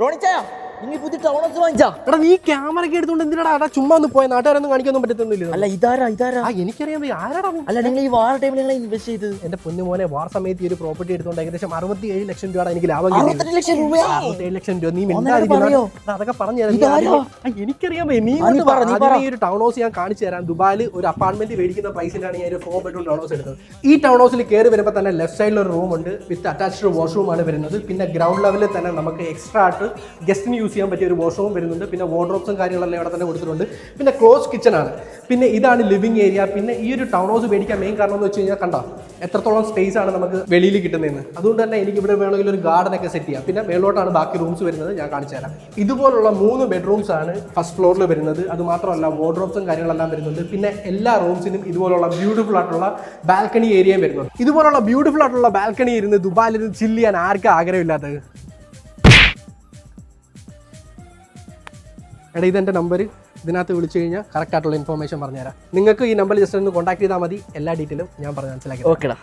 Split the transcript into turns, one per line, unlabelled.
റോണിച്ചായ നിങ്ങൾ പുതിയ ടൗണൊക്കെ വാങ്ങിച്ചാ?
എടാ നീ ക്യാമറ ഒക്കെ എടുത്തോണ്ട് എന്തിനാടാ എടാ ചുമ്മാ ഒന്ന് പോയ നാട്ടുകാരൊന്നും കാണിക്കൊന്നും പറ്റത്തൊന്നുമില്ല.
അല്ല ഇതാരാ
എനിക്കറിയാൻ ആരാടാ?
അല്ല നിങ്ങൾ ഈ വാർ ടൈമിൽ നിങ്ങൾ ഇൻവെസ്റ്റ് ചെയ്ത്
എന്റെ പൊന്നു മോനെ വാർ സമയത്ത് ഈ ഒരു പ്രോപ്പർട്ടി എടുത്തോണ്ട് ഏകദേശം 67 ലക്ഷം രൂപ എനിക്ക് ലാഭം
67 ലക്ഷം രൂപ
67 ലക്ഷം രൂപ. നീ
പറയോ?
അതൊക്കെ പറഞ്ഞു എനിക്കറിയാം. നീ ഈ ഒരു ടൗൺ ഹൗസ് ഞാൻ കാണിച്ചു തരാം. ദുബായിൽ ഒരു അപ്പാർട്ട്മെന്റ് മേടിക്കുന്ന പ്രൈസിലാണ് ഞാൻ ഒരു 4 ബെഡ്റൂം ടൗൺ ഹൗസ് എടുത്തത്. ഈ ടൗൺ ഹൗസിൽ കയറി വരുമ്പോൾ തന്നെ ലെഫ്റ്റ് സൈഡിൽ ഒരു റൂം ഉണ്ട് വിത്ത് അറ്റാച്ച്ഡ് വാഷ്റൂം ആണ് വരുന്നത്. പിന്നെ ഗ്രൗണ്ട് ലെവലിൽ തന്നെ നമുക്ക് എക്സ്ട്രാ ആയിട്ട് ഗസ്റ്റിന് യൂസ് ചെയ്യാൻ പറ്റിയ ഒരു വാഷ്റൂം വരുന്നുണ്ട്. പിന്നെ വാർഡ്രോബ്സും കാര്യങ്ങളെല്ലാം ഇവിടെ തന്നെ കൊടുത്തിട്ടുണ്ട്. പിന്നെ ക്ലോസ് കിച്ചൺ ആണ്. പിന്നെ ഇതാണ് ലിവിംഗ് ഏരിയ. പിന്നെ ഈ ഒരു ടൗൺ ഹൗസ് മേടിക്കാൻ മെയിൻ കാരണം എന്ന് വെച്ച് കഴിഞ്ഞാൽ കണ്ടോ എത്രത്തോളം സ്പേസ് ആണ് നമുക്ക് വെളിയിൽ കിട്ടുന്നതെന്ന്. അതുകൊണ്ട് തന്നെ എനിക്ക് ഇവിടെ വേണമെങ്കിൽ ഒരു ഗാർഡൻ ഒക്കെ സെറ്റ് ചെയ്യാം. പിന്നെ മേലോട്ടാണ് ബാക്കി റൂംസ് വരുന്നത്, ഞാൻ കാണിച്ചു തരാം. ഇതുപോലുള്ള 3 ബെഡ്റൂംസ് ആണ് ഫസ്റ്റ് ഫ്ലോറിൽ വരുന്നത്. അത് മാത്രമല്ല വാർഡ്രോബ്സും കാര്യങ്ങളെല്ലാം വരുന്നുണ്ട്. പിന്നെ എല്ലാ റൂംസിനും ഇതുപോലുള്ള ബ്യൂട്ടിഫുൾ ആയിട്ടുള്ള ബാൽക്കണി ഏരിയയും വരുന്നുണ്ട്. ഇതുപോലുള്ള ബ്യൂട്ടിഫുൾ ആയിട്ടുള്ള ബാൽക്കണി ഇരുന്ന് ദുബായിൽ ചില്ല് ചെയ്യാൻ ആർക്കും ആഗ്രഹമില്ലാത്തത്. എടാ ഇതെൻ്റെ നമ്പർ, ഇതിനകത്ത് വിളിച്ചു കഴിഞ്ഞാൽ കറക്റ്റ് ആയിട്ടുള്ള ഇൻഫോർമേഷൻ പറഞ്ഞുതരാം. നിങ്ങൾക്ക് ഈ നമ്പറിൽ ജസ്റ്റ് ഒന്ന് കോൺടാക്ട് ചെയ്താൽ മതി. എല്ലാ ഡീറ്റെയിലും ഞാൻ പറഞ്ഞ് മനസ്സിലാക്കി.
ഓക്കെടാ.